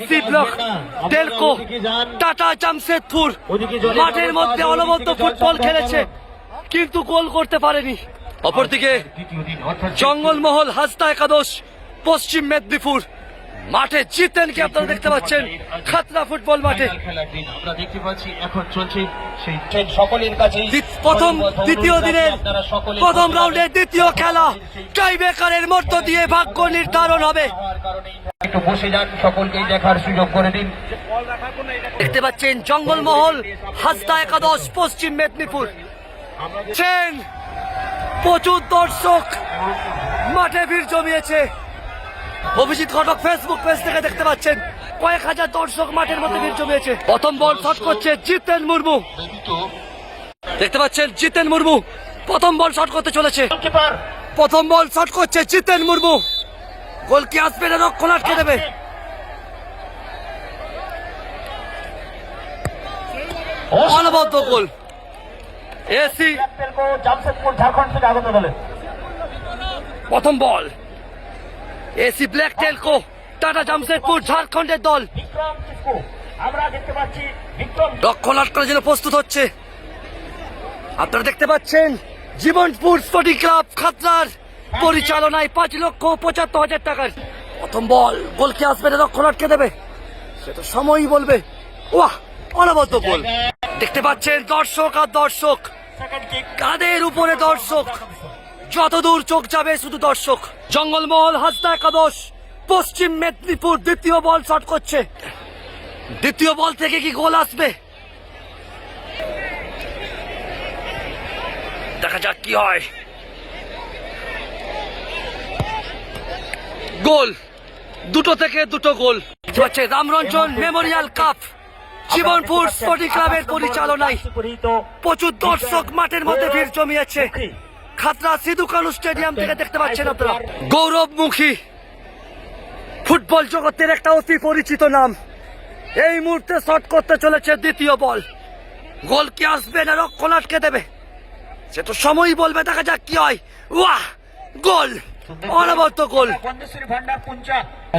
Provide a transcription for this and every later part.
C block Telco Tata Jamshedpur মাঠের মধ্যে অনবদ্য ফুটবল খেলেছে কিন্তু গোল করতে পারেনি। অপরদিকে জঙ্গলমহল হাসদা একাদশ পশ্চিম মেদিনীপুর মাঠে জিতেনকে আপনারা দেখতে পাচ্ছেন খাতরা ফুটবল মাঠে। প্রথম দ্বিতীয় দিনের প্রথম রাউন্ডের দ্বিতীয় খেলা টাইব্রেকারের মধ্য দিয়ে ভাগ্য নির্ধারণ হবে। একটু বসে যান, সকলকেই দেখার সুযোগ করে দিন। দেখতে পাচ্ছেন জঙ্গলমহল হাসদা একাদশ পশ্চিম মেদিনীপুর। প্রচুর দর্শক মাঠে ভিড় জমিয়েছে। অভিজিৎ ঘটক ফেসবুক পেজ থেকে দেখতে পাচ্ছেন কয়েক হাজার দর্শক মাঠের মধ্যে ভিড় জমিয়েছে। প্রথম বল শট করছে জিতেন মুর্মু। দেখতে পাচ্ছেন জিতেন মুর্মু প্রথম বল শট করতে চলেছে। প্রথম বল শট করছে জিতেন মুর্মু। গোল কি আসবে না রক্ষণ আটকে দেবে? অনবদ্য গোল। এসি জামশেদপুর ঝাড়খণ্ড থেকে আগত দলে প্রথম ball. AC black Telco Tata Jamshedpur ঝাড়খণ্ডের দল আমরা দেখতে পাচ্ছি বিক্রম রক্ষণ আটকানোর জন্য প্রস্তুত হচ্ছে। আপনারা দেখতে পাচ্ছেন জীবনপুর স্পোর্টিং ক্লাব খাতড়ার পরিচালনায় 5,75,000 টাকার প্রথম বল। গোল কি আসবে না রক্ষণ আটকে দেবে? সেটা সময়ই বলবে। ওয়াহ, অনবদ্য গোল। দেখতে পাচ্ছেন দর্শক আর দর্শক, কাদের উপরে দর্শক, যতদূর চোখ যাবে শুধু দর্শক। জঙ্গলমহল হাসদা একাদশ পশ্চিম মেদিনীপুর দ্বিতীয় বল শট করছে। দ্বিতীয় বল থেকে কি গোল আসবে? দেখা যাক কি হয়। গোল, দুটো থেকে দুটো গোল হচ্ছে। Ramranjan memorial cup Jibanpur sporting ক্লাবের পরিচালনায় প্রচুর দর্শক মাঠের মধ্যে ভিড় জমিয়েছে। খাতড়া সিধু কানু স্টেডিয়াম থেকে দেখতে পাচ্ছেন আপনারা। গৌরবমুখী ফুটবল জগতের একটা অতি পরিচিত নাম এই মুহূর্তে শট করতে চলেছে দ্বিতীয় বল। গোল কি আসবে না রক্ষণ আটকে দেবে? সে তো সময়ই বলবে। দেখা যাক কি হয়। ওয়াহ, গোল, অনবদ্য গোল।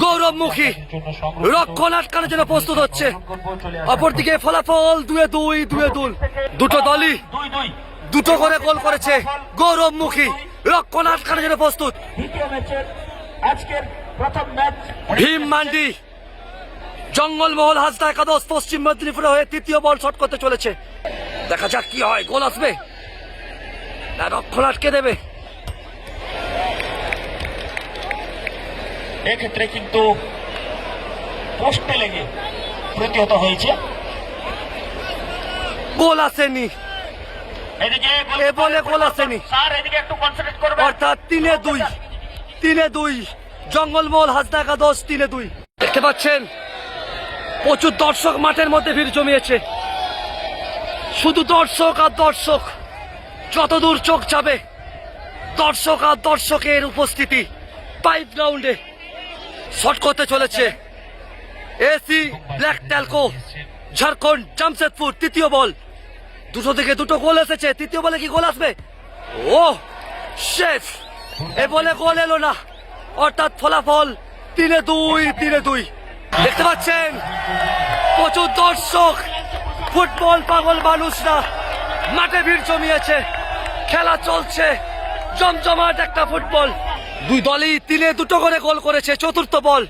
গৌরবমুখী রক্ষণ আটকানোর জন্য প্রস্তুত হচ্ছে। অপরদিকে ফলাফল 2-2। দুটো দলই দুটো করে গোল করেছে। গৌরবমুখী রক্ষণ আটকানোর জন্য প্রস্তুত। ভীম মান্ডি জঙ্গলমহল হাসদা একাদশ পশ্চিম মেদিনীপুরে হয়ে তৃতীয় বল শট করতে চলেছে। দেখা যাক কি হয়। গোল আসবে না রক্ষণ আটকে দেবে? এক্ষেত্রে কিন্তু পোস্টে লেগে প্রতিহত হয়েছে। গোল আসেনি, এ বলে গোল আসেনি। অর্থাৎ 3-2 জঙ্গলমহল হাসদা একাদশ 3-2। দেখতে পাচ্ছেন প্রচুর দর্শক মাঠের মধ্যে ভিড় জমিয়েছে। শুধু দর্শক আর দর্শক, যতদূর চোখ যাবে দর্শক আর দর্শকের উপস্থিতি। পাইপ গ্রাউন্ডে শট করতে চলেছে AC black Telco Jharkhand Jamshedpur. তৃতীয় বল, দুটো থেকে দুটো গোল এসেছে। তৃতীয় বলে কি গোল আসবে? ও শেফ, এ বলে গোল এলো না। অর্থাৎ ফলাফল 3-2। দেখতে পাচ্ছেন প্রচুর দর্শক, ফুটবল পাগল মানুষরা মাঠে ভিড় জমিয়েছে। খেলা চলছে জমজমাট একটা ফুটবল। দুই দলই 3-2 করে গোল করেছে। চতুর্থ বল,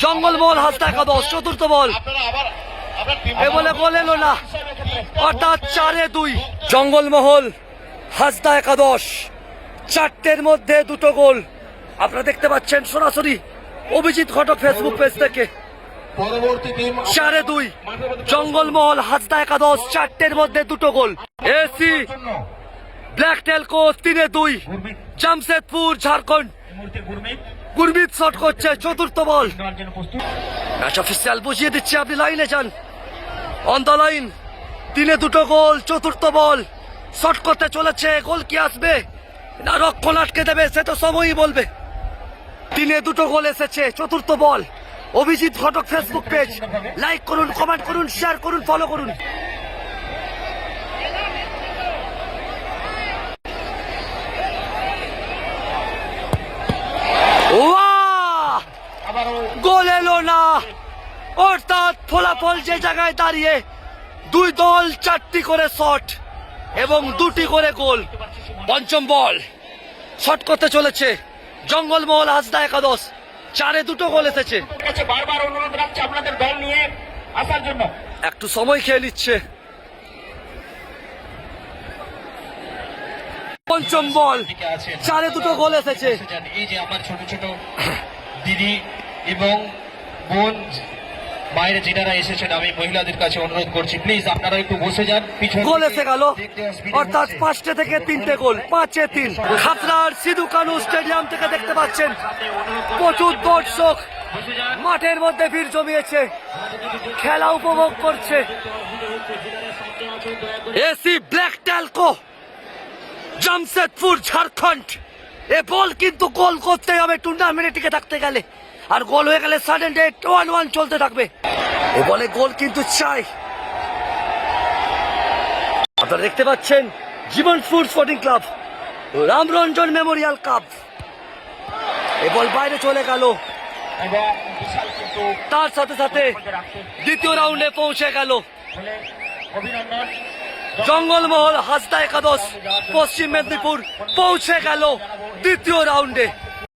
জঙ্গলমহল হাসদা একাদশ চতুর্থ বল, এ বলে গোল এলো না। অর্থাৎ 4-2 জঙ্গলমহল হাসদা একাদশ। 4টের মধ্যে 2 গোল। আপনারা দেখতে পাচ্ছেন সরাসরি অভিজিৎ ঘটক ফেসবুক পেজ থেকে। 4-2 জঙ্গলমহল হাসদা একাদশ। 4টের মধ্যে 2 goal. AC black Telco 3-2 Jamshedpur Jharkhand. Gurmeet shot করছে চতুর্থ বল। ম্যাচ অফিসিয়াল বুঝিয়ে দিচ্ছে, আপনি লাইনে যান। অন দ্য লাইন 3-2 গোল। চতুর্থ বল শট করতে চলেছে। গোল কি আসবে না রক্ষণ আটকে দেবে? সে তো সময়ই বলবে। 3-2 গোল এসেছে। চতুর্থ বল। অভিজিৎ ঘটক ফেসবুক পেজ লাইক করুন, কমেন্ট করুন, শেয়ার করুন, ফলো করুন। আবারও গোল এলো না, অর্থাৎ ফলাফল যে জায়গায় দাঁড়িয়ে দুই দল 4টি করে শট এবং 2টি করে গোল। পঞ্চম বল শট করতে চলেছে জঙ্গলমহল হাসদা একাদশ, 4-এ 2টো গোল এসেছে। কাছে বারবার অনুরোধ রাখছি আপনাদের দল নিয়ে আসার জন্য। একটু সময় খেয়ে নিচ্ছে। পঞ্চম বল, 4-এ 2টো গোল এসেছে। এই যে আমার ছোট ছোট দিদি এবং বোন মায়ের যেনারা এসেছেন, আমি মহিলাদের কাছে অনুরোধ করছি প্লিজ আপনারা একটু বসে যান। পিছন গোল থেকে এসে গেল, দেখতে অসুবিধা অর্থাৎ হচ্ছে। 5টে থেকে 3টে গোল, 5-এ 3। খাতড়ার সিধু কানু স্টেডিয়াম থেকে দেখতে পাচ্ছেন প্রচুর দর্শক মাঠের মধ্যে ভিড় জমিয়েছে, খেলা উপভোগ করছে। AC black Telco, Jamshedpur, Jharkhand. এ বল কিন্তু গোল করতে হবে টুর্নামেন্টে টিকে থাকতে গেলে, আর গোল হয়ে গেলে সাডেন ডেট 1-1 চলতে থাকবে। এ বলে গোল কিন্তু চাই। আপনারা দেখতে পাচ্ছেন Jiban food sporting club, Ramranjan memorial cup. এ বল বাইরে চলে গেল, এবং বিশাল কিন্তু তার সাথে সাথে রাখছে। দ্বিতীয় রাউন্ডে পৌঁছে গেল বলে অভিনন্দন। জঙ্গলমহল হাসদা একাদশ, পশ্চিম মেদিনীপুর পৌঁছে গেল দ্বিতীয় রাউন্ডে।